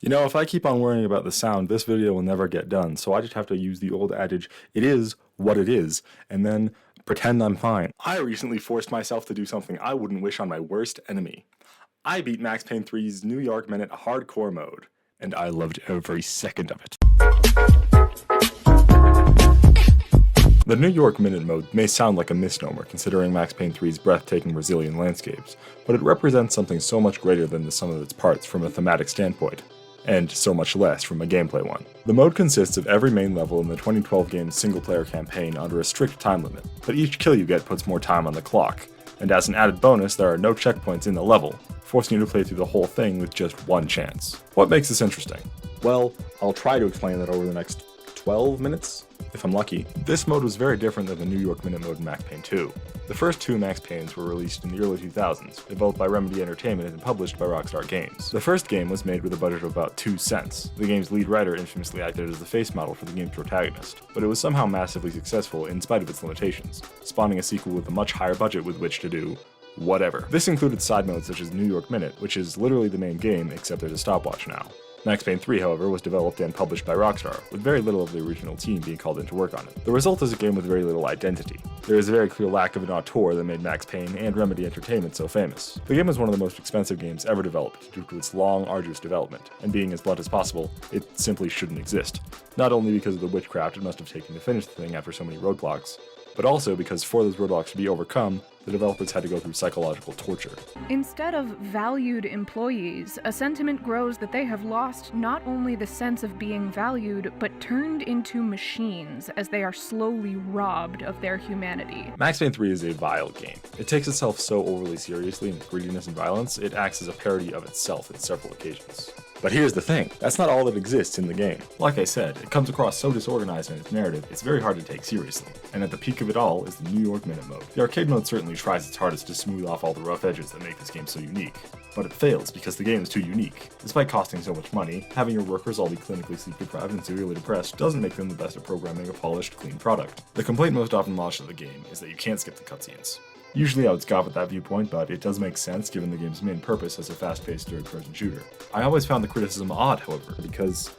You know, if I keep on worrying about the sound, this video will never get done, so I just have to use the old adage, it is what it is, and then pretend I'm fine. I recently forced myself to do something I wouldn't wish on my worst enemy. I beat Max Payne 3's New York Minute hardcore mode, and I loved every second of it. The New York Minute mode may sound like a misnomer considering Max Payne 3's breathtaking Brazilian landscapes, but it represents something so much greater than the sum of its parts from a thematic standpoint, and so much less from a gameplay one. The mode consists of every main level in the 2012 game's single-player campaign under a strict time limit, but each kill you get puts more time on the clock, and as an added bonus there are no checkpoints in the level, forcing you to play through the whole thing with just one chance. What makes this interesting? Well, I'll try to explain that over the next 12 minutes, if I'm lucky. This mode was very different than the New York Minute mode in Max Payne 2. The first two Max Paynes were released in the early 2000s, developed by Remedy Entertainment and published by Rockstar Games. The first game was made with a budget of about 2 cents. The game's lead writer infamously acted as the face model for the game's protagonist, but it was somehow massively successful in spite of its limitations, spawning a sequel with a much higher budget with which to do whatever. This included side modes such as New York Minute, which is literally the main game except there's a stopwatch now. Max Payne 3, however, was developed and published by Rockstar, with very little of the original team being called in to work on it. The result is a game with very little identity. There is a very clear lack of an auteur that made Max Payne and Remedy Entertainment so famous. The game was one of the most expensive games ever developed due to its long, arduous development, and being as blunt as possible, it simply shouldn't exist. Not only because of the witchcraft it must have taken to finish the thing after so many roadblocks, but also because for those roadblocks to be overcome, the developers had to go through psychological torture. Instead of valued employees, a sentiment grows that they have lost not only the sense of being valued, but turned into machines as they are slowly robbed of their humanity. Max Payne 3 is a vile game. It takes itself so overly seriously in its greediness and violence, it acts as a parody of itself at several occasions. But here's the thing, that's not all that exists in the game. Like I said, it comes across so disorganized in its narrative, it's very hard to take seriously. And at the peak of it all is the New York Minute mode. The arcade mode certainly tries its hardest to smooth off all the rough edges that make this game so unique. But it fails because the game is too unique. Despite costing so much money, having your workers all be clinically sleep-deprived and severely depressed doesn't make them the best at programming a polished, clean product. The complaint most often lodged of the game is that you can't skip the cutscenes. Usually I would scoff at that viewpoint, but it does make sense given the game's main purpose as a fast-paced third-person shooter. I always found the criticism odd, however, because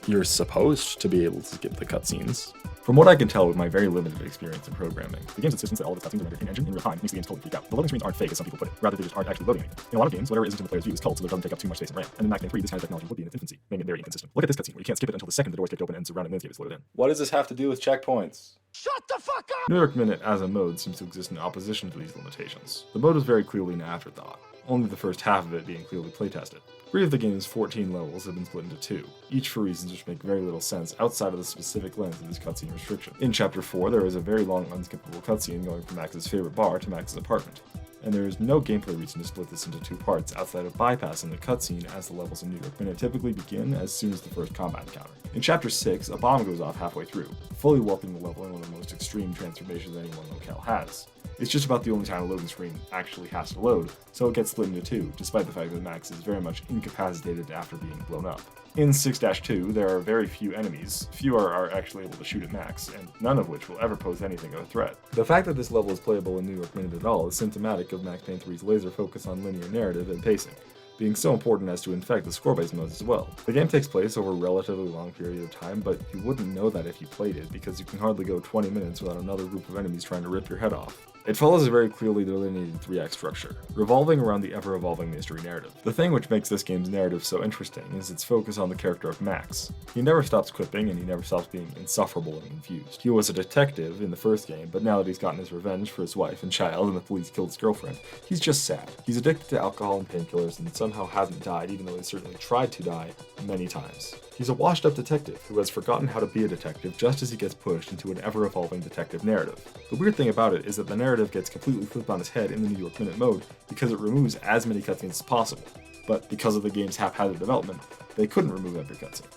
you're supposed to be able to skip the cutscenes. From what I can tell with my very limited experience in programming, the game's insistence that all of its cutscenes are rendered in engine in real time makes the game totally freak out. The loading screens aren't fake as some people put it, rather they just aren't actually loading anything. In a lot of games, whatever isn't in the player's view is culled so that it doesn't take up too much space in RAM. And in Max Payne 3, this kind of technology would be in its infancy, making it very inconsistent. Look at this cutscene where you can't skip it until the second the doors kicked open and surrounding landscape is loaded in. What does this have to do with checkpoints? Shut the fuck up! New York Minute as a mode seems to exist in opposition to these limitations. The mode is very clearly an afterthought, only the first half of it being clearly playtested. 3 of the game's 14 levels have been split into 2, each for reasons which make very little sense outside of the specific length of this cutscene restriction. In Chapter 4, there is a very long unskippable cutscene going from Max's favorite bar to Max's apartment, and there is no gameplay reason to split this into 2 parts outside of bypassing the cutscene as the levels in New York Minute typically begin as soon as the first combat encounter. In Chapter 6, a bomb goes off halfway through, fully warping the level in one of the most extreme transformations any one locale has. It's just about the only time a loading screen actually has to load, so it gets split into 2, despite the fact that Max is very much incapacitated after being blown up. In 6-2, there are very few enemies, fewer are actually able to shoot at Max, and none of which will ever pose anything of a threat. The fact that this level is playable in New York Minute at all is symptomatic of Max Payne 3's laser focus on linear narrative and pacing, being so important as to infect the score-based modes as well. The game takes place over a relatively long period of time, but you wouldn't know that if you played it, because you can hardly go 20 minutes without another group of enemies trying to rip your head off. It follows a very clearly delineated 3-act structure, revolving around the ever-evolving mystery narrative. The thing which makes this game's narrative so interesting is its focus on the character of Max. He never stops quipping, and he never stops being insufferable and confused. He was a detective in the first game, but now that he's gotten his revenge for his wife and child and the police killed his girlfriend, he's just sad. He's addicted to alcohol and painkillers and somehow hasn't died, even though he certainly tried to die many times. He's a washed-up detective who has forgotten how to be a detective just as he gets pushed into an ever-evolving detective narrative. The weird thing about it is that the narrative gets completely flipped on its head in the New York Minute mode because it removes as many cutscenes as possible, but because of the game's haphazard development, they couldn't remove every cutscene.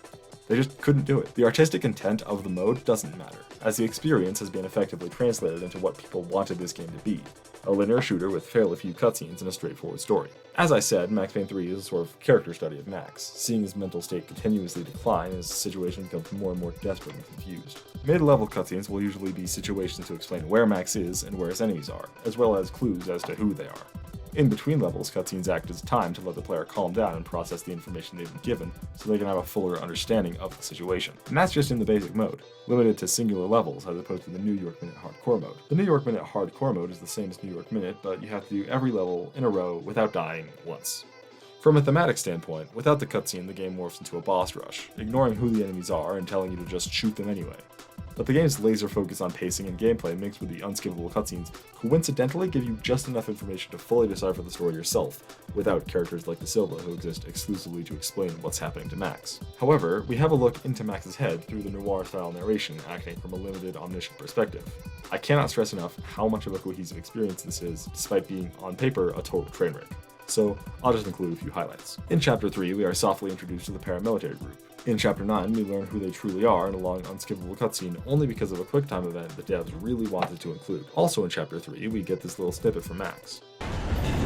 They just couldn't do it. The artistic intent of the mode doesn't matter, as the experience has been effectively translated into what people wanted this game to be, a linear shooter with fairly few cutscenes and a straightforward story. As I said, Max Payne 3 is a sort of character study of Max, seeing his mental state continuously decline as the situation becomes more and more desperate and confused. Mid-level cutscenes will usually be situations to explain where Max is and where his enemies are, as well as clues as to who they are. In between levels, cutscenes act as time to let the player calm down and process the information they've been given so they can have a fuller understanding of the situation. And that's just in the basic mode, limited to singular levels as opposed to the New York Minute Hardcore mode. The New York Minute Hardcore mode is the same as New York Minute, but you have to do every level in a row without dying once. From a thematic standpoint, without the cutscene, the game morphs into a boss rush, ignoring who the enemies are and telling you to just shoot them anyway. But the game's laser focus on pacing and gameplay mixed with the unskippable cutscenes coincidentally give you just enough information to fully decipher the story yourself, without characters like Da Silva who exist exclusively to explain what's happening to Max. However, we have a look into Max's head through the noir-style narration acting from a limited, omniscient perspective. I cannot stress enough how much of a cohesive experience this is, despite being, on paper, a total train wreck. So, I'll just include a few highlights. In Chapter 3, we are softly introduced to the paramilitary group. In Chapter 9, we learn who they truly are in a long, unskippable cutscene only because of a QuickTime event the devs really wanted to include. Also in Chapter 3, we get this little snippet from Max.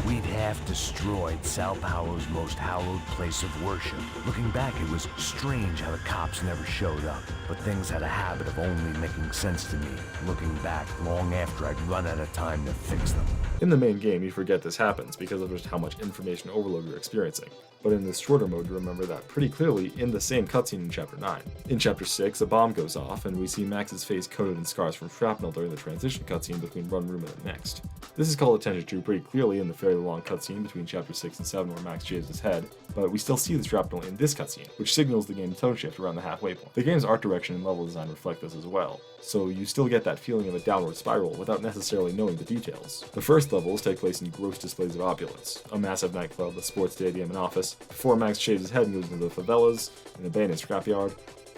We'd have destroyed Sao Paulo's most hallowed place of worship. Looking back, it was strange how the cops never showed up, but things had a habit of only making sense to me, looking back long after I'd run out of time to fix them. In the main game, you forget this happens because of just how much information overload you're experiencing. But in this shorter mode, you remember that pretty clearly in the same cutscene in Chapter 9. In Chapter 6, a bomb goes off, and we see Max's face coated in scars from shrapnel during the transition cutscene between Run Room and the next. This is called attention to pretty clearly in the fairly long cutscene between Chapter 6 and 7 where Max shaves his head, but we still see the shrapnel in this cutscene, which signals the game's tone shift around the halfway point. The game's art direction and level design reflect this as well, so you still get that feeling of a downward spiral without necessarily knowing the details. The first levels take place in gross displays of opulence, a massive nightclub, a sports stadium, an office, before Max shaves his head and goes into the favelas, an abandoned scrapyard,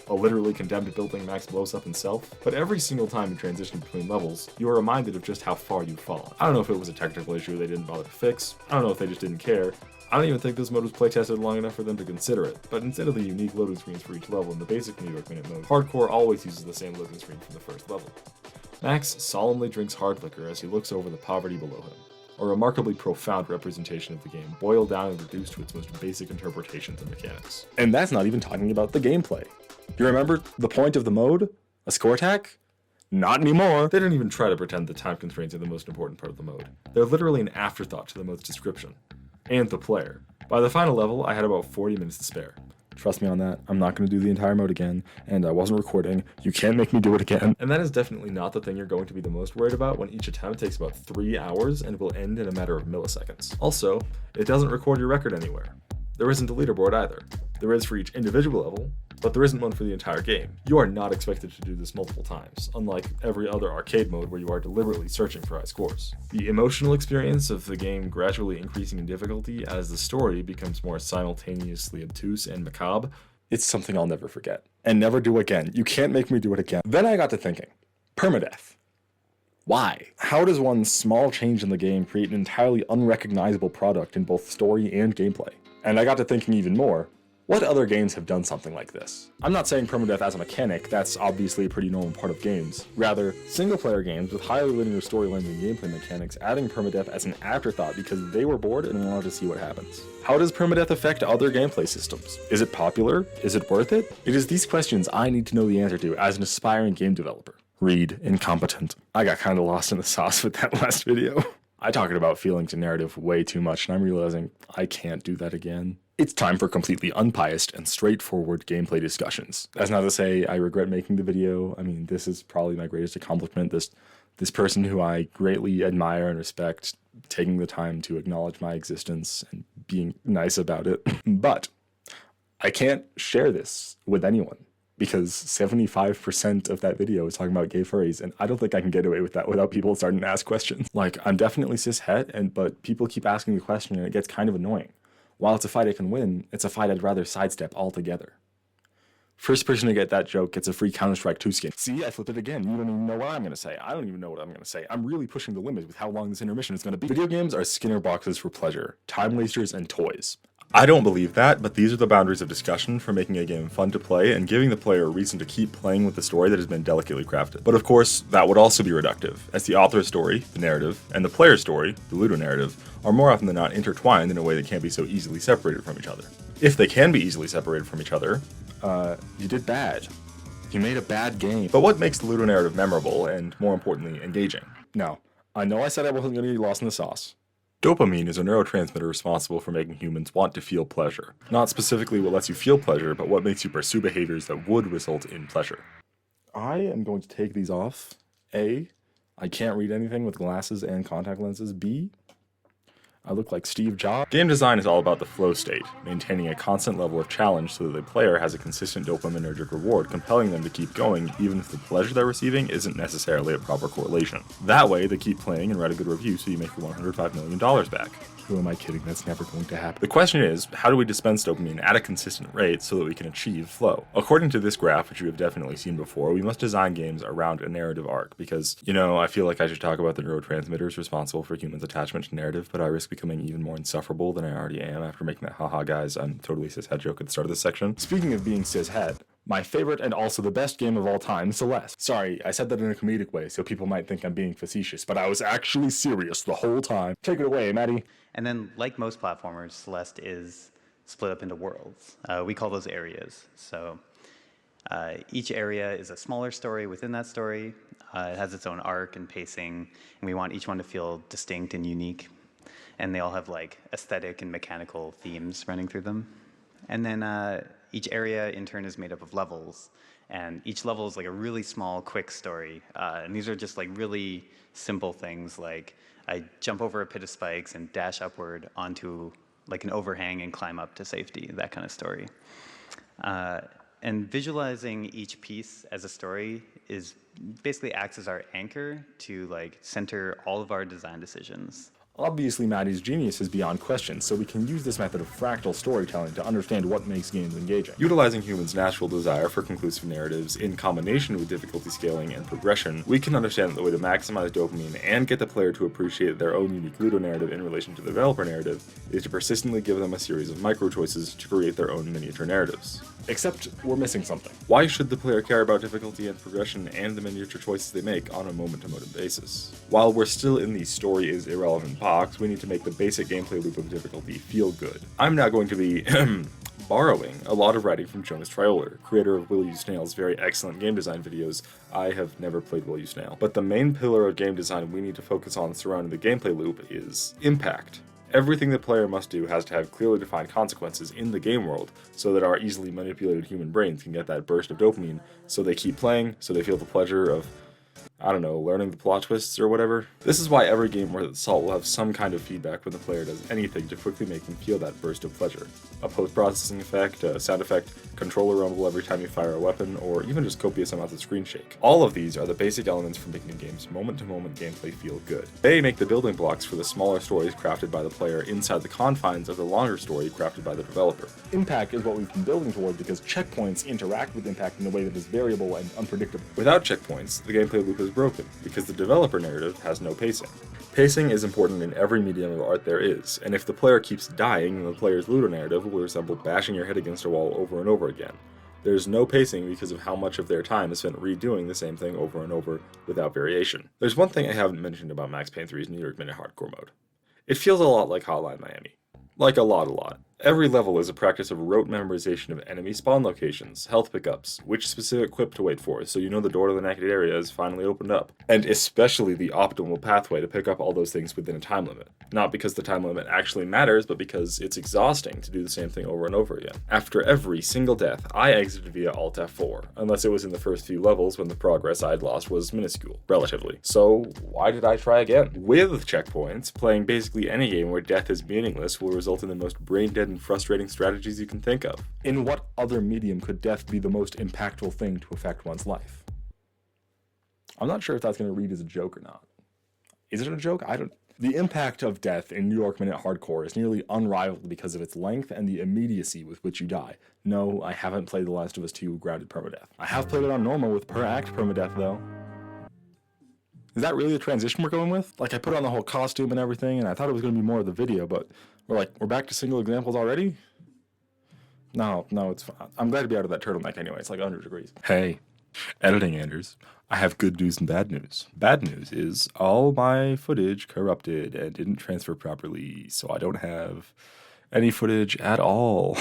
a literally condemned building Max blows up himself. But every single time you transition between levels, you are reminded of just how far you've fallen. I don't know if it was a technical issue they didn't bother to fix, I don't know if they just didn't care, I don't even think this mode was playtested long enough for them to consider it, but instead of the unique loading screens for each level in the basic New York Minute mode, Hardcore always uses the same loading screen from the first level. Max solemnly drinks hard liquor as he looks over the poverty below him. A remarkably profound representation of the game, boiled down and reduced to its most basic interpretations and mechanics. And that's not even talking about the gameplay. You remember the point of the mode? A score attack? Not anymore. They didn't even try to pretend the time constraints are the most important part of the mode. They're literally an afterthought to the mode's description. And the player. By the final level, I had about 40 minutes to spare. Trust me on that, I'm not going to do the entire mode again, and I wasn't recording, you can't make me do it again. And that is definitely not the thing you're going to be the most worried about when each attempt takes about 3 hours and will end in a matter of milliseconds. Also, it doesn't record your record anywhere. There isn't a leaderboard either. There is for each individual level, but there isn't one for the entire game. You are not expected to do this multiple times, unlike every other arcade mode where you are deliberately searching for high scores. The emotional experience of the game gradually increasing in difficulty as the story becomes more simultaneously obtuse and macabre, it's something I'll never forget. And never do again. You can't make me do it again. Then I got to thinking, permadeath. Why? How does one small change in the game create an entirely unrecognizable product in both story and gameplay? And I got to thinking even more, what other games have done something like this? I'm not saying permadeath as a mechanic, that's obviously a pretty normal part of games. Rather, single-player games with highly linear storylines and gameplay mechanics adding permadeath as an afterthought because they were bored and wanted to see what happens. How does permadeath affect other gameplay systems? Is it popular? Is it worth it? It is these questions I need to know the answer to as an aspiring game developer. Read incompetent. I got kinda lost in the sauce with that last video. I talked about feelings and narrative way too much, and I'm realizing I can't do that again. It's time for completely unbiased and straightforward gameplay discussions. That's not to say I regret making the video. I mean, this is probably my greatest accomplishment. This person who I greatly admire and respect, taking the time to acknowledge my existence and being nice about it. But I can't share this with anyone, because 75% of that video is talking about gay furries, and I don't think I can get away with that without people starting to ask questions. Like, I'm definitely cis-het, but people keep asking the question and it gets kind of annoying. While it's a fight I can win, it's a fight I'd rather sidestep altogether. First person to get that joke gets a free Counter-Strike 2 skin. See, I flipped it again. You don't even know what I'm going to say. I don't even know what I'm going to say. I'm really pushing the limit with how long this intermission is going to be. Video games are Skinner boxes for pleasure, time wasters, and toys. I don't believe that, but these are the boundaries of discussion for making a game fun to play and giving the player a reason to keep playing with the story that has been delicately crafted. But of course, that would also be reductive, as the author's story, the narrative, and the player's story, the ludonarrative, are more often than not intertwined in a way that can't be so easily separated from each other. If they can be easily separated from each other, you did bad. You made a bad game. But what makes the ludonarrative memorable and, more importantly, engaging? Now, I know I said I wasn't going to get lost in the sauce, Dopamine is a neurotransmitter responsible for making humans want to feel pleasure. Not specifically what lets you feel pleasure, but what makes you pursue behaviors that would result in pleasure. I am going to take these off. A, I can't read anything with glasses and contact lenses. B, I look like Steve Jobs. Game design is all about the flow state, maintaining a constant level of challenge so that the player has a consistent dopaminergic reward, compelling them to keep going even if the pleasure they're receiving isn't necessarily a proper correlation. That way, they keep playing and write a good review so you make your $105 million back. Who am I kidding? That's never going to happen. The question is, how do we dispense dopamine at a consistent rate so that we can achieve flow? According to this graph, which you have definitely seen before, we must design games around a narrative arc because, I feel like I should talk about the neurotransmitters responsible for humans' attachment to narrative, but I risk becoming even more insufferable than I already am after making that haha guys, I'm totally cishet joke at the start of this section. Speaking of being cishet, my favorite and also the best game of all time, Celeste. Sorry, I said that in a comedic way, so people might think I'm being facetious, but I was actually serious the whole time. Take it away, Maddie. And then, like most platformers, Celeste is split up into worlds. We call those areas. So each area is a smaller story within that story. It has its own arc and pacing, and we want each one to feel distinct and unique. And they all have like aesthetic and mechanical themes running through them. And then each area, in turn, is made up of levels. And each level is like a really small, quick story. And these are just like really simple things like I jump over a pit of spikes and dash upward onto like an overhang and climb up to safety, that kind of story. And visualizing each piece as a story is basically acts as our anchor to like center all of our design decisions. Obviously, Maddie's genius is beyond question, so we can use this method of fractal storytelling to understand what makes games engaging. Utilizing humans' natural desire for conclusive narratives in combination with difficulty scaling and progression, we can understand that the way to maximize dopamine and get the player to appreciate their own unique ludonarrative in relation to the developer narrative is to persistently give them a series of micro-choices to create their own miniature narratives. Except, we're missing something. Why should the player care about difficulty and progression and the miniature choices they make on a moment-to-moment basis? While we're still in the story is irrelevant box, we need to make the basic gameplay loop of difficulty feel good. I'm now going to be borrowing a lot of writing from Jonas Trioler, creator of Will You Snail's very excellent game design videos. I have never played Will You Snail, but the main pillar of game design we need to focus on surrounding the gameplay loop is impact. Everything the player must do has to have clearly defined consequences in the game world so that our easily manipulated human brains can get that burst of dopamine so they keep playing, so they feel the pleasure of, learning the plot twists or whatever. This is why every game worth its salt will have some kind of feedback when the player does anything to quickly make them feel that burst of pleasure. A post-processing effect, a sound effect, controller rumble every time you fire a weapon, or even just copious amounts of screen shake. All of these are the basic elements for making a game's moment-to-moment gameplay feel good. They make the building blocks for the smaller stories crafted by the player inside the confines of the longer story crafted by the developer. Impact is what we've been building toward because checkpoints interact with impact in a way that is variable and unpredictable. Without checkpoints, the gameplay loop is broken because the developer narrative has no pacing. Pacing is important in every medium of art there is, and if the player keeps dying, then the player's ludonarrative will resemble bashing your head against a wall over and over again. There's no pacing because of how much of their time is spent redoing the same thing over and over without variation. There's one thing I haven't mentioned about Max Payne 3's New York Minute Hardcore mode. It feels a lot like Hotline Miami. Like a lot. Every level is a practice of rote memorization of enemy spawn locations, health pickups, which specific quip to wait for, so you know the door to the naked area is finally opened up. And especially the optimal pathway to pick up all those things within a time limit. Not because the time limit actually matters, but because it's exhausting to do the same thing over and over again. After every single death, I exited via Alt F4, unless it was in the first few levels when the progress I'd lost was minuscule, relatively. So why did I try again? With checkpoints, playing basically any game where death is meaningless will result in the most brain-dead and frustrating strategies you can think of. In what other medium could death be the most impactful thing to affect one's life? I'm not sure if that's going to read as a joke or not. Is it a joke? The impact of death in New York Minute Hardcore is nearly unrivaled because of its length and the immediacy with which you die. No, I haven't played The Last of Us 2 grounded permadeath. I have played it on normal with per act permadeath though. Is that really the transition we're going with? Like, I put on the whole costume and everything, and I thought it was going to be more of the video, but we're back to single examples already? No, it's fine. I'm glad to be out of that turtleneck anyway. It's like 100 degrees. Hey, editing Anders. I have good news and bad news. Bad news is all my footage corrupted and didn't transfer properly, so I don't have any footage at all.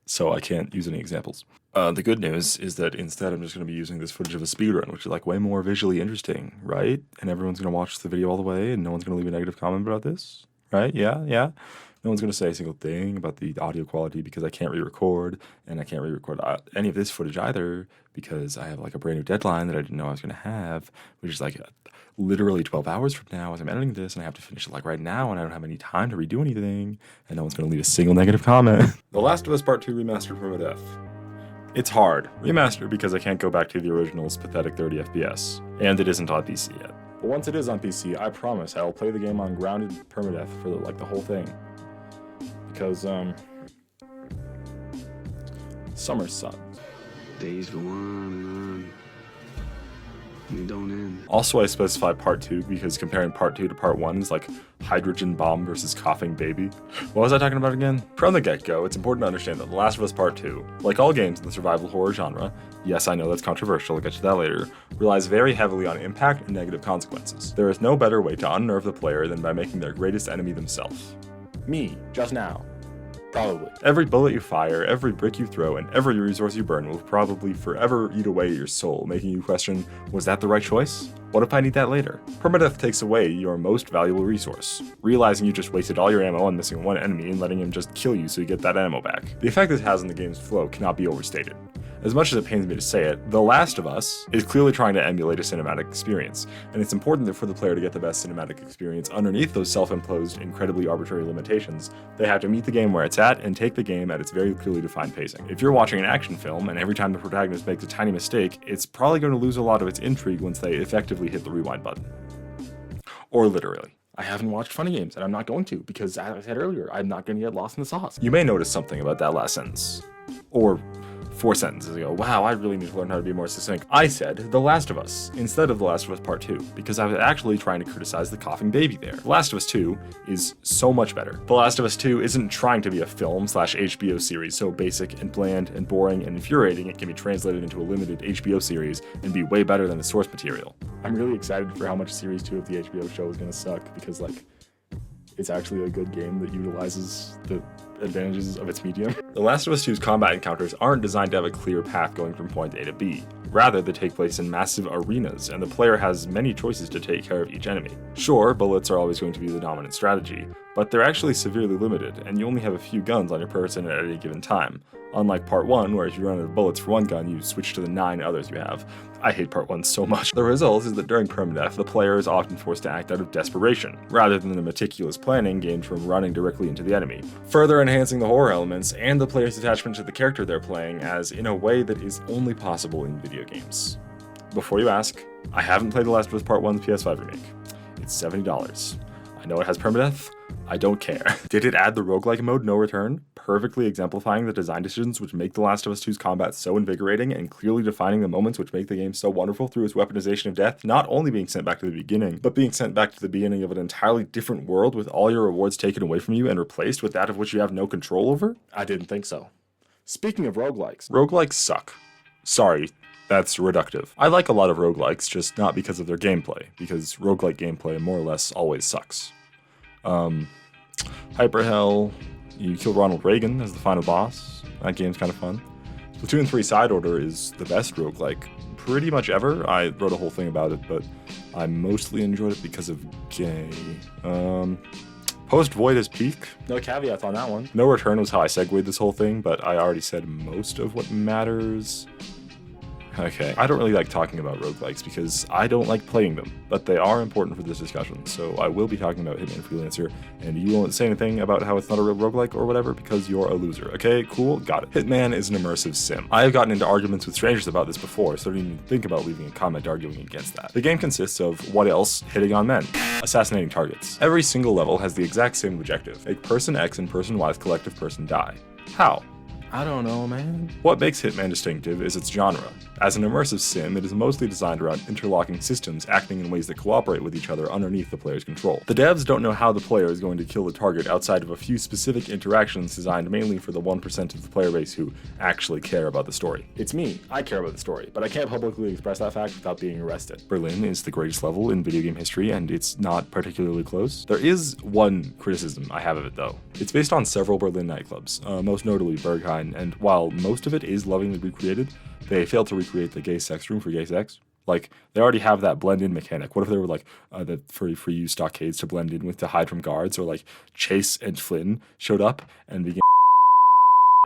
So I can't use any examples. The good news is that instead I'm just going to be using this footage of a speedrun, which is like way more visually interesting, right? And everyone's going to watch the video all the way and no one's going to leave a negative comment about this? right? Yeah. No one's going to say a single thing about the audio quality because I can't re-record, and I can't re-record any of this footage either because I have like a brand new deadline that I didn't know I was going to have, which is like literally 12 hours from now as I'm editing this, and I have to finish it like right now, and I don't have any time to redo anything, and no one's going to leave a single negative comment. The Last of Us Part 2 Remastered permadeath. It's hard. Remastered because I can't go back to the original's pathetic 30 FPS, and it isn't on PC yet. But once it is on PC, I promise I will play the game on grounded permadeath for the whole thing. Because, summer sucks. Days go on, and they don't end. Also, I specify Part 2 because comparing Part 2 to Part 1 is like hydrogen bomb versus coughing baby. What was I talking about again? From the get-go, it's important to understand that The Last of Us Part 2, like all games in the survival horror genre, yes, I know that's controversial, I'll get to that later, relies very heavily on impact and negative consequences. There is no better way to unnerve the player than by making their greatest enemy themselves. Me, just now. Probably. Every bullet you fire, every brick you throw, and every resource you burn will probably forever eat away at your soul, making you question, was that the right choice? What if I need that later? Permadeath takes away your most valuable resource, realizing you just wasted all your ammo on missing one enemy and letting him just kill you so you get that ammo back. The effect this has on the game's flow cannot be overstated. As much as it pains me to say it, The Last of Us is clearly trying to emulate a cinematic experience, and it's important for the player to get the best cinematic experience underneath those self-imposed, incredibly arbitrary limitations. They have to meet the game where it's at and take the game at its very clearly defined pacing. If you're watching an action film and every time the protagonist makes a tiny mistake, it's probably going to lose a lot of its intrigue once they effectively hit the rewind button. Or literally. I haven't watched funny games, and I'm not going to, because as I said earlier, I'm not going to get lost in the sauce. You may notice something about that last sentence. Or 4 sentences ago. Wow, I really need to learn how to be more succinct. I said The Last of Us instead of The Last of Us Part 2 because I was actually trying to criticize the coughing baby there. The Last of Us 2 is so much better. The Last of Us 2 isn't trying to be a film/HBO series so basic and bland and boring and infuriating it can be translated into a limited HBO series and be way better than the source material. I'm really excited for how much Series 2 of the HBO show is going to suck because it's actually a good game that utilizes the advantages of its medium. The Last of Us 2's combat encounters aren't designed to have a clear path going from point A to B. Rather, they take place in massive arenas, and the player has many choices to take care of each enemy. Sure, bullets are always going to be the dominant strategy, but they're actually severely limited, and you only have a few guns on your person at any given time. Unlike Part 1, where if you run out of bullets for one gun, you switch to the 9 others you have. I hate Part 1 so much. The result is that during permadeath, the player is often forced to act out of desperation, rather than the meticulous planning gained from running directly into the enemy, further enhancing the horror elements and the player's attachment to the character they're playing as in a way that is only possible in video games. Before you ask, I haven't played The Last of Us Part 1's PS5 remake. It's $70. I know it has permadeath. I don't care. Did it add the roguelike mode No Return, perfectly exemplifying the design decisions which make The Last of Us 2's combat so invigorating and clearly defining the moments which make the game so wonderful through its weaponization of death, not only being sent back to the beginning, but being sent back to the beginning of an entirely different world with all your rewards taken away from you and replaced with that of which you have no control over? I didn't think so. Speaking of roguelikes. Roguelikes suck. Sorry. That's reductive. I like a lot of roguelikes, just not because of their gameplay, because roguelike gameplay more or less always sucks. Hyper Hell, you kill Ronald Reagan as the final boss. That game's kind of fun. Splatoon 3 Side Order is the best roguelike pretty much ever. I wrote a whole thing about it, but I mostly enjoyed it because of gay. Post Void is peak. No caveats on that one. No Return was how I segued this whole thing, but I already said most of what matters. Okay, I don't really like talking about roguelikes because I don't like playing them, but they are important for this discussion, so I will be talking about Hitman Freelancer, and you won't say anything about how it's not a real roguelike or whatever because you're a loser. Okay, cool, got it. Hitman is an immersive sim. I have gotten into arguments with strangers about this before, so I didn't even think about leaving a comment arguing against that. The game consists of, what else, hitting on men. Assassinating targets. Every single level has the exact same objective. Make person X and person Y's collective person die. How? I don't know, man. What makes Hitman distinctive is its genre. As an immersive sim, it is mostly designed around interlocking systems acting in ways that cooperate with each other underneath the player's control. The devs don't know how the player is going to kill the target outside of a few specific interactions designed mainly for the 1% of the player base who actually care about the story. It's me, I care about the story, but I can't publicly express that fact without being arrested. Berlin is the greatest level in video game history, and it's not particularly close. There is one criticism I have of it though. It's based on several Berlin nightclubs, most notably Berghain, and while most of it is lovingly recreated, they failed to recreate the gay sex room for gay sex. Like, they already have that blend-in mechanic. What if there were, like, for you stockades to blend in with to hide from guards, or, like, Chase and Flynn showed up and began.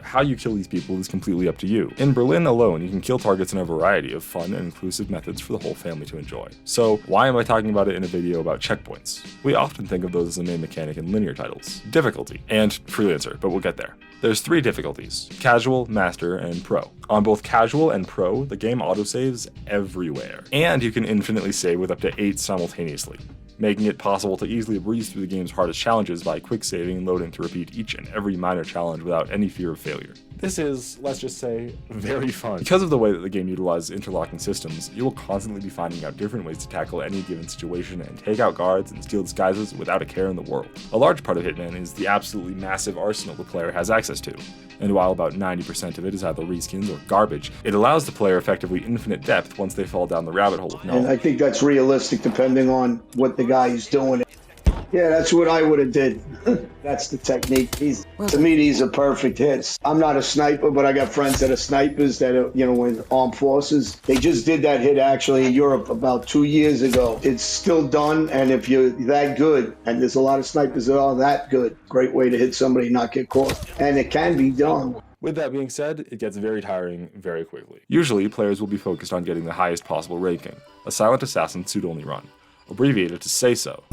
How you kill these people is completely up to you. In Berlin alone, you can kill targets in a variety of fun and inclusive methods for the whole family to enjoy. So why am I talking about it in a video about checkpoints? We often think of those as the main mechanic in linear titles. Difficulty, and Freelancer, but we'll get there. There's 3 difficulties: Casual, Master, and Pro. On both Casual and Pro, the game autosaves everywhere, and you can infinitely save with up to 8 simultaneously, making it possible to easily breeze through the game's hardest challenges by quick saving and loading to repeat each and every minor challenge without any fear of failure. This is, let's just say, very fun. Because of the way that the game utilizes interlocking systems, you will constantly be finding out different ways to tackle any given situation and take out guards and steal disguises without a care in the world. A large part of Hitman is the absolutely massive arsenal the player has access to, and while about 90% of it is either reskins or garbage, it allows the player effectively infinite depth once they fall down the rabbit hole of knowledge. And I think that's realistic depending on what the guy is doing. Yeah, that's what I would have did. That's the technique. To me, these are perfect hits. I'm not a sniper, but I got friends that are snipers that are, in armed forces. They just did that hit actually in Europe about 2 years ago. It's still done, and if you're that good, and there's a lot of snipers that are that good, great way to hit somebody and not get caught. And it can be done. With that being said, it gets very tiring very quickly. Usually, players will be focused on getting the highest possible ranking, a silent assassin suit-only run, abbreviated to say so.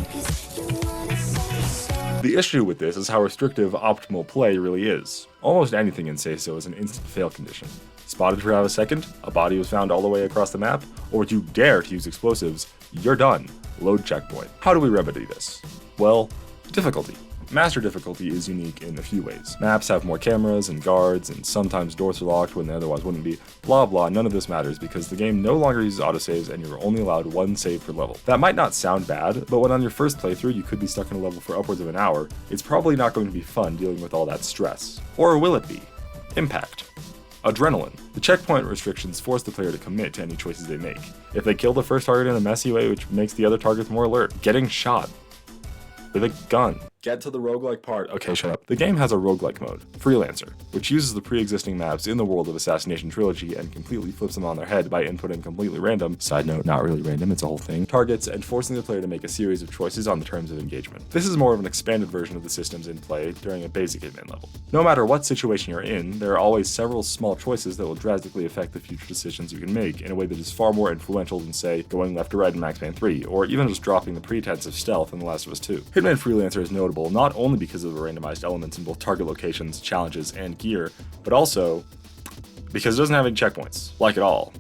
The issue with this is how restrictive optimal play really is. Almost anything in Say So is an instant fail condition. Spotted for a second, a body was found all the way across the map, or you dare to use explosives, you're done. Load checkpoint. How do we remedy this? Well, difficulty. Master difficulty is unique in a few ways. Maps have more cameras and guards, and sometimes doors are locked when they otherwise wouldn't be. Blah blah, none of this matters because the game no longer uses autosaves and you're only allowed 1 save per level. That might not sound bad, but when on your first playthrough you could be stuck in a level for upwards of an hour, it's probably not going to be fun dealing with all that stress. Or will it be? Impact. Adrenaline. The checkpoint restrictions force the player to commit to any choices they make. If they kill the first target in a messy way which makes the other targets more alert, getting shot with a gun. Get to the roguelike part. Okay, shut up. The game has a roguelike mode, Freelancer, which uses the pre-existing maps in the world of Assassination Trilogy and completely flips them on their head by inputting completely random, side note, not really random, it's a whole thing, targets and forcing the player to make a series of choices on the terms of engagement. This is more of an expanded version of the systems in play during a basic Hitman level. No matter what situation you're in, there are always several small choices that will drastically affect the future decisions you can make in a way that is far more influential than, say, going left to right in Max Payne 3, or even just dropping the pretense of stealth in The Last of Us 2. Hitman Freelancer is notable not only because of the randomized elements in both target locations, challenges, and gear, but also because it doesn't have any checkpoints, like at all.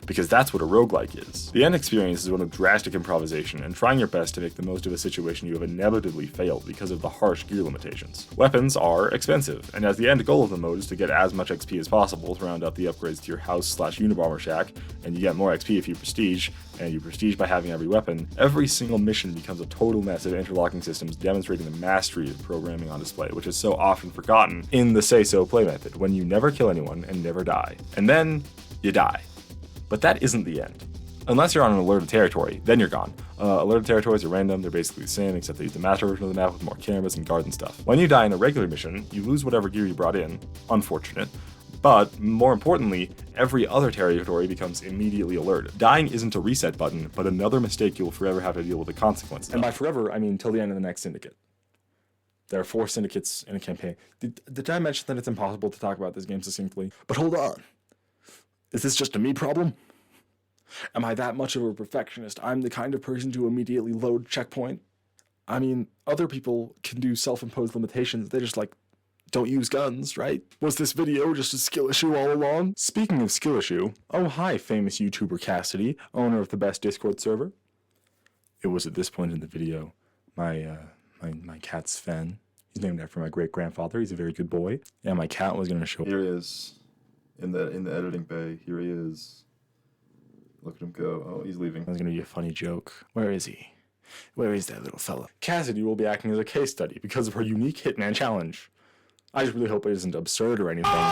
Because that's what a roguelike is. The end experience is one of drastic improvisation and trying your best to make the most of a situation you have inevitably failed because of the harsh gear limitations. Weapons are expensive, and as the end goal of the mode is to get as much XP as possible to round out the upgrades to your house/Unabomber shack, and you get more XP if you prestige, and you prestige by having every weapon, every single mission becomes a total mess of interlocking systems demonstrating the mastery of programming on display, which is so often forgotten in the say-so play method, when you never kill anyone and never die. And then, you die. But that isn't the end. Unless you're on an alerted territory, then you're gone. Alerted territories are random, they're basically the same, except they use the master version of the map with more cameras and guards and stuff. When you die in a regular mission, you lose whatever gear you brought in, unfortunate, but more importantly, every other territory becomes immediately alerted. Dying isn't a reset button, but another mistake you'll forever have to deal with the consequences. And by forever, I mean till the end of the next syndicate. There are 4 syndicates in a campaign. Did I mention that it's impossible to talk about this game succinctly? But hold on. Is this just a me problem? Am I that much of a perfectionist? I'm the kind of person to immediately load checkpoint. I mean, other people can do self-imposed limitations. They just, don't use guns, right? Was this video just a skill issue all along? Speaking of skill issue, oh hi, famous YouTuber Cassidy, owner of the best Discord server. It was at this point in the video, my cat Sven. He's named after my great-grandfather. He's a very good boy. And my cat was going to show... Here he is. In the editing bay, here he is. Look at him go. Oh, he's leaving. That's gonna be a funny joke. Where is he? Where is that little fella? Cassidy will be acting as a case study because of her unique Hitman challenge. I just really hope it isn't absurd or anything.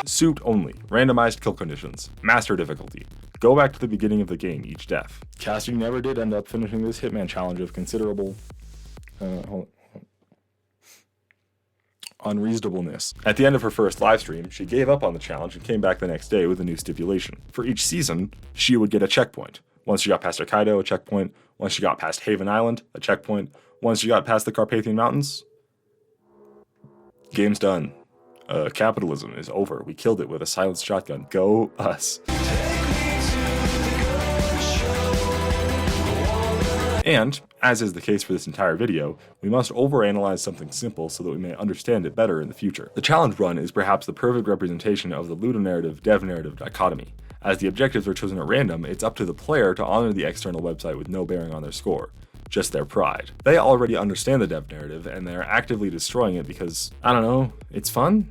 Suit only. Randomized kill conditions. Master difficulty. Go back to the beginning of the game each death. Cassidy never did end up finishing this Hitman challenge of considerable... hold on. unreasonableness. At the end of her first livestream, she gave up on the challenge and came back the next day with a new stipulation. For each season, she would get a checkpoint. Once she got past Hokkaido, a checkpoint. Once she got past Haven Island, a checkpoint. Once she got past the Carpathian Mountains, game's done. Capitalism is over. We killed it with a silenced shotgun. Go us. And, as is the case for this entire video, we must overanalyze something simple so that we may understand it better in the future. The challenge run is perhaps the perfect representation of the ludonarrative-dev narrative dichotomy. As the objectives are chosen at random, it's up to the player to honor the external website with no bearing on their score. Just their pride. They already understand the dev narrative, and they're actively destroying it because, I don't know, it's fun?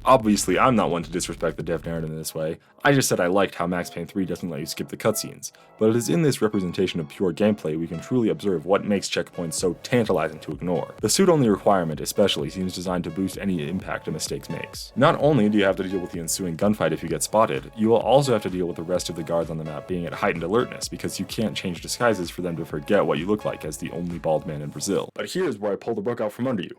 Obviously, I'm not one to disrespect the dev narrative in this way. I just said I liked how Max Payne 3 doesn't let you skip the cutscenes, but it is in this representation of pure gameplay we can truly observe what makes checkpoints so tantalizing to ignore. The suit-only requirement especially seems designed to boost any impact a mistake makes. Not only do you have to deal with the ensuing gunfight if you get spotted, you will also have to deal with the rest of the guards on the map being at heightened alertness because you can't change disguises for them to forget what you look like as the only bald man in Brazil. But here's where I pull the rug out from under you.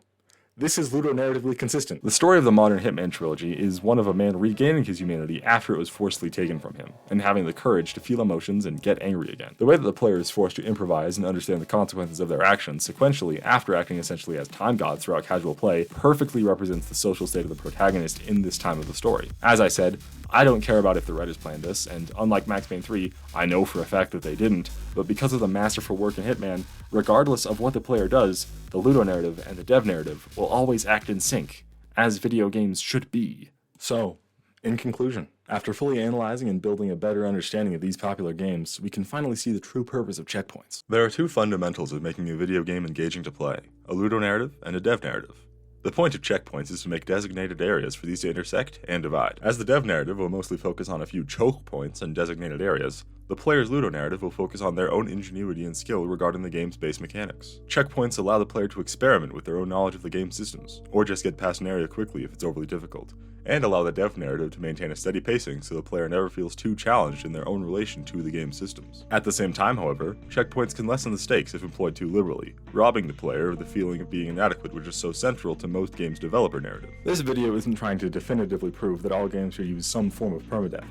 This is ludonarratively consistent. The story of the modern Hitman trilogy is one of a man regaining his humanity after it was forcibly taken from him, and having the courage to feel emotions and get angry again. The way that the player is forced to improvise and understand the consequences of their actions sequentially after acting essentially as time gods throughout casual play perfectly represents the social state of the protagonist in this time of the story. As I said, I don't care about if the writers planned this, and unlike Max Payne 3, I know for a fact that they didn't, but because of the masterful work in Hitman, regardless of what the player does, the ludonarrative and the dev narrative will always act in sync, as video games should be. So, in conclusion, after fully analyzing and building a better understanding of these popular games, we can finally see the true purpose of checkpoints. There are two fundamentals of making a video game engaging to play, a ludonarrative and a dev narrative. The point of checkpoints is to make designated areas for these to intersect and divide. As the dev narrative will mostly focus on a few choke points and designated areas, the player's ludonarrative will focus on their own ingenuity and skill regarding the game's base mechanics. Checkpoints allow the player to experiment with their own knowledge of the game's systems, or just get past an area quickly if it's overly difficult, and allow the dev narrative to maintain a steady pacing so the player never feels too challenged in their own relation to the game's systems. At the same time, however, checkpoints can lessen the stakes if employed too liberally, robbing the player of the feeling of being inadequate which is so central to most games' developer narrative. This video isn't trying to definitively prove that all games should use some form of permadeath,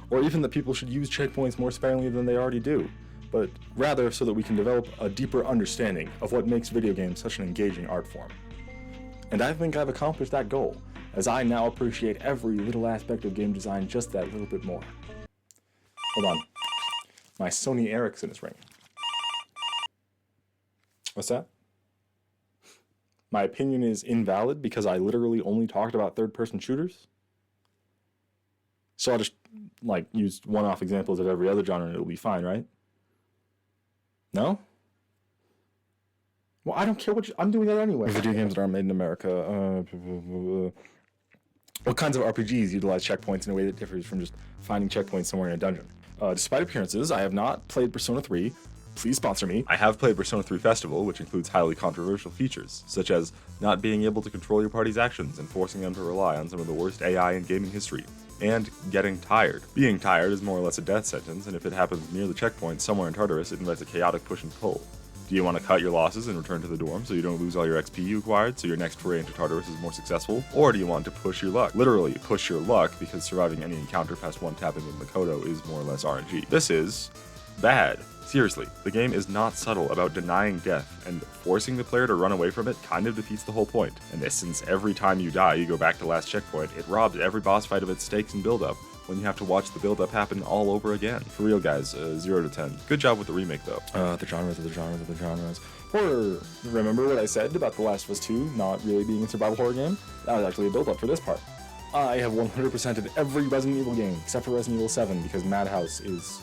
or even that people should use checkpoints more sparingly than they already do, but rather so that we can develop a deeper understanding of what makes video games such an engaging art form. And I think I've accomplished that goal, as I now appreciate every little aspect of game design just that little bit more. Hold on. My Sony Ericsson is ringing. What's that? My opinion is invalid because I literally only talked about third-person shooters? So I'll just, use one-off examples of every other genre and it'll be fine, right? No? Well, I don't care I'm doing that anyway. Video games that aren't made in America. What kinds of RPGs utilize checkpoints in a way that differs from just finding checkpoints somewhere in a dungeon? Despite appearances, I have not played Persona 3. Please sponsor me. I have played Persona 3 Festival, which includes highly controversial features, such as not being able to control your party's actions and forcing them to rely on some of the worst AI in gaming history, and getting tired. Being tired is more or less a death sentence, and if it happens near the checkpoint somewhere in Tartarus, it invites a chaotic push and pull. Do you want to cut your losses and return to the dorm so you don't lose all your XP you acquired so your next foray into Tartarus is more successful? Or do you want to push your luck? Literally, push your luck because surviving any encounter past one tapping with Makoto is more or less RNG. This is bad. Seriously, the game is not subtle about denying death, and forcing the player to run away from it kind of defeats the whole point. And since every time you die you go back to last checkpoint, it robs every boss fight of its stakes and build-up, when you have to watch the build-up happen all over again. For real guys, 0 to 10. Good job with the remake though. The genres. Horror. Remember what I said about The Last of Us 2 not really being a survival horror game? That was actually a build-up for this part. I have 100%ed every Resident Evil game except for Resident Evil 7 because Madhouse is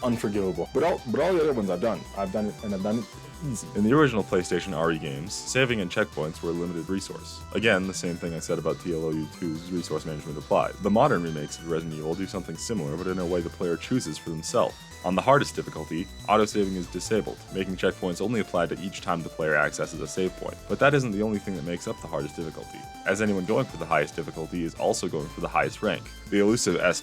unforgivable. But all the other ones I've done it, and I've done it easy. In the original PlayStation RE games, saving and checkpoints were a limited resource. Again, the same thing I said about TLOU 2's resource management applied. The modern remakes of Resident Evil do something similar, but in a way the player chooses for themselves. On the hardest difficulty, autosaving is disabled, making checkpoints only apply to each time the player accesses a save point. But that isn't the only thing that makes up the hardest difficulty, as anyone going for the highest difficulty is also going for the highest rank, the elusive S+,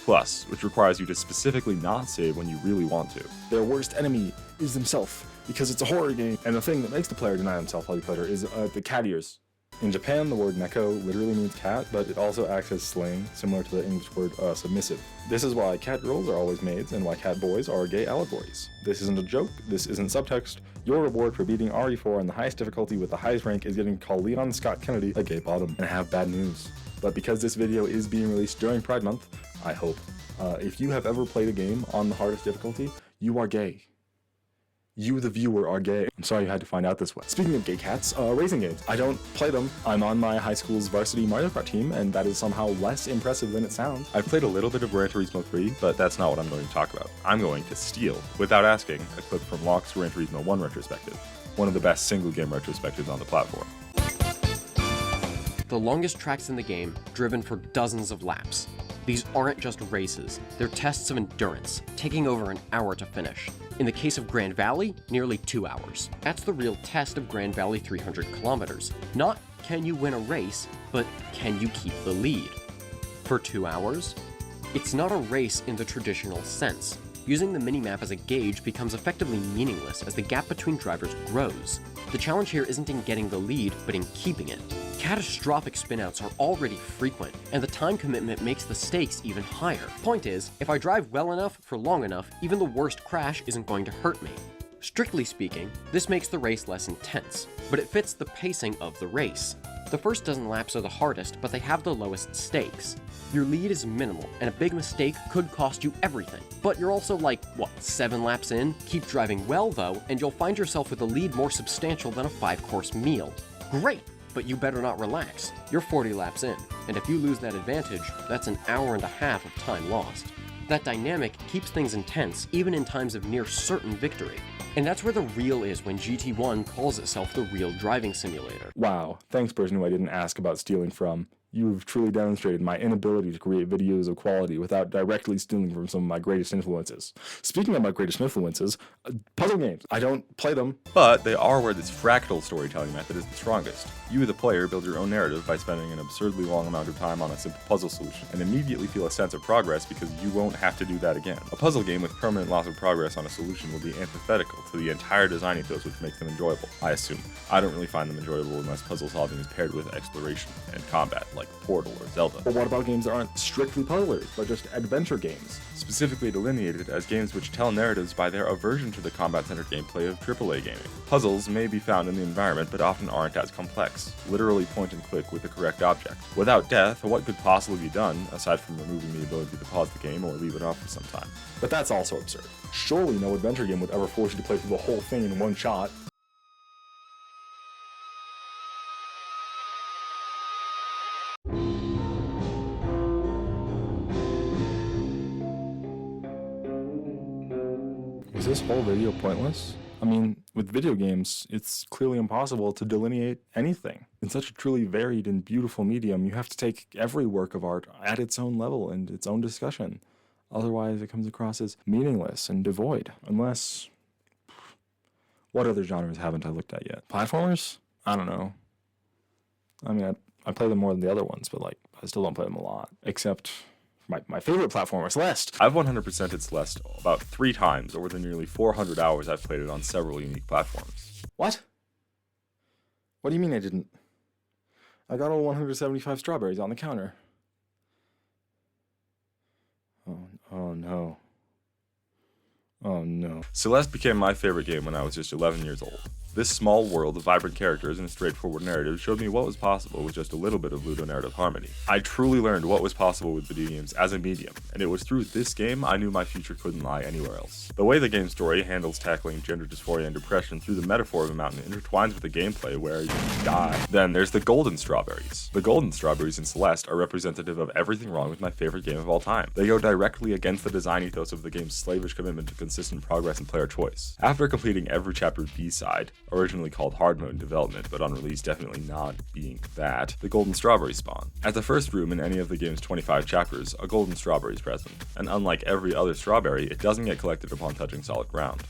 which requires you to specifically not save when you really want to. Their worst enemy is themselves, because it's a horror game, and the thing that makes the player deny himself while you play her is the cat ears. In Japan, the word neko literally means cat, but it also acts as slang, similar to the English word submissive. This is why cat girls are always maids and why cat boys are gay allegories. This isn't a joke, this isn't subtext. Your reward for beating RE4 on the highest difficulty with the highest rank is getting to call Leon Scott Kennedy a gay bottom. And I have bad news. But because this video is being released during Pride Month, I hope, if you have ever played a game on the hardest difficulty, you are gay. You, the viewer, are gay. I'm sorry you had to find out this way. Speaking of gay cats, racing games. I don't play them. I'm on my high school's varsity Mario Kart team, and that is somehow less impressive than it sounds. I've played a little bit of Gran Turismo 3, but that's not what I'm going to talk about. I'm going to steal, without asking, a clip from Locke's Gran Turismo 1 retrospective, one of the best single-game retrospectives on the platform. The longest tracks in the game, driven for dozens of laps. These aren't just races, they're tests of endurance, taking over an hour to finish. In the case of Grand Valley, nearly 2 hours. That's the real test of Grand Valley 300 kilometers. Not can you win a race, but can you keep the lead? For 2 hours? It's not a race in the traditional sense. Using the minimap as a gauge becomes effectively meaningless as the gap between drivers grows. The challenge here isn't in getting the lead, but in keeping it. Catastrophic spinouts are already frequent, and the time commitment makes the stakes even higher. Point is, if I drive well enough for long enough, even the worst crash isn't going to hurt me. Strictly speaking, this makes the race less intense, but it fits the pacing of the race. The first dozen laps are the hardest, but they have the lowest stakes. Your lead is minimal, and a big mistake could cost you everything. But you're also like, 7 laps in? Keep driving well though, and you'll find yourself with a lead more substantial than a 5-course meal. Great! But you better not relax. You're 40 laps in, and if you lose that advantage, that's an hour and a half of time lost. That dynamic keeps things intense, even in times of near certain victory. And that's where the real is when GT1 calls itself the real driving simulator. Wow, thanks person who I didn't ask about stealing from. You've truly demonstrated my inability to create videos of quality without directly stealing from some of my greatest influences. Speaking of my greatest influences, puzzle games. I don't play them. But they are where this fractal storytelling method is the strongest. You, the player, build your own narrative by spending an absurdly long amount of time on a simple puzzle solution, and immediately feel a sense of progress because you won't have to do that again. A puzzle game with permanent loss of progress on a solution will be antithetical to the entire design ethos, which makes them enjoyable, I assume. I don't really find them enjoyable unless puzzle solving is paired with exploration and combat, like Portal or Zelda. But what about games that aren't strictly puzzlers, but just adventure games? Specifically delineated as games which tell narratives by their aversion to the combat-centered gameplay of AAA gaming. Puzzles may be found in the environment, but often aren't as complex. Literally point and click with the correct object. Without death, what could possibly be done, aside from removing the ability to pause the game or leave it off for some time? But that's also absurd. Surely no adventure game would ever force you to play through the whole thing in one shot. Is this whole video pointless? I mean, with video games, it's clearly impossible to delineate anything. In such a truly varied and beautiful medium, you have to take every work of art at its own level and its own discussion. Otherwise, it comes across as meaningless and devoid. Unless... What other genres haven't I looked at yet? Platformers? I don't know. I mean, I play them more than the other ones, but I still don't play them a lot. Except... My favorite platformer, Celeste. I've 100%ed Celeste about 3 times over the nearly 400 hours I've played it on several unique platforms. What? What do you mean I didn't? I got all 175 strawberries on the counter. Oh no. Oh no. Celeste became my favorite game when I was just 11 years old. This small world of vibrant characters and a straightforward narrative showed me what was possible with just a little bit of ludonarrative harmony. I truly learned what was possible with video games as a medium, and it was through this game I knew my future couldn't lie anywhere else. The way the game's story handles tackling gender dysphoria and depression through the metaphor of a mountain intertwines with the gameplay where you die. Then there's the golden strawberries. The golden strawberries in Celeste are representative of everything wrong with my favorite game of all time. They go directly against the design ethos of the game's slavish commitment to consistent progress and player choice. After completing every chapter B-side, originally called hard mode in development, but on release definitely not being that, the golden strawberry spawn. At the first room in any of the game's 25 chapters, a golden strawberry is present, and unlike every other strawberry, it doesn't get collected upon touching solid ground.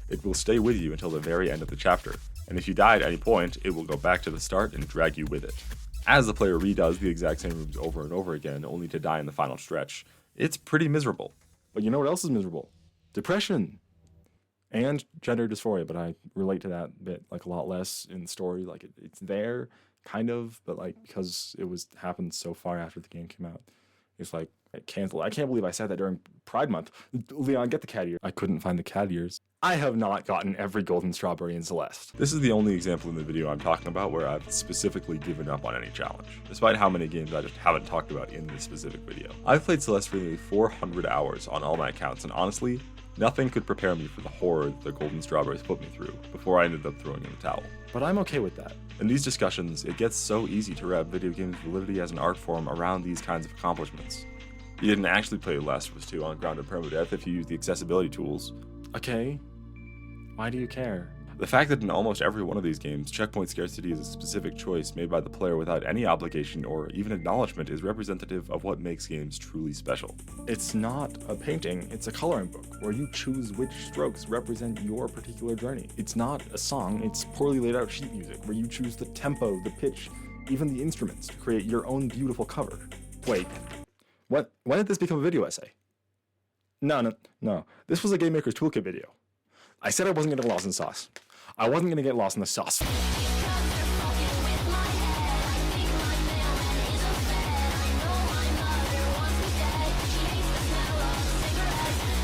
It will stay with you until the very end of the chapter, and if you die at any point, it will go back to the start and drag you with it. As the player redoes the exact same rooms over and over again, only to die in the final stretch, it's pretty miserable. But you know what else is miserable? Depression. And gender dysphoria, but I relate to that bit a lot less in the story. It's there, kind of, but like because it was happened so far after the game came out, it's like I canceled. I can't believe I said that during Pride Month. Leon, get the cat ear. I couldn't find the cat ears. I have not gotten every golden strawberry in Celeste. This is the only example in the video I'm talking about where I've specifically given up on any challenge, despite how many games I just haven't talked about in this specific video. I've played Celeste for nearly 400 hours on all my accounts, and honestly, nothing could prepare me for the horror that the golden strawberries put me through before I ended up throwing in the towel. But I'm okay with that. In these discussions, it gets so easy to wrap video games' validity as an art form around these kinds of accomplishments. You didn't actually play Last of Us 2 on grounded permadeath if you used the accessibility tools. Okay. Why do you care? The fact that in almost every one of these games, checkpoint scarcity is a specific choice made by the player without any obligation or even acknowledgement is representative of what makes games truly special. It's not a painting, it's a coloring book, where you choose which strokes represent your particular journey. It's not a song, it's poorly laid out sheet music, where you choose the tempo, the pitch, even the instruments to create your own beautiful cover. Wait, when did this become a video essay? No. This was a Game Maker's Toolkit video. I said I wasn't gonna get lost in sauce. I wasn't gonna get lost in the sauce.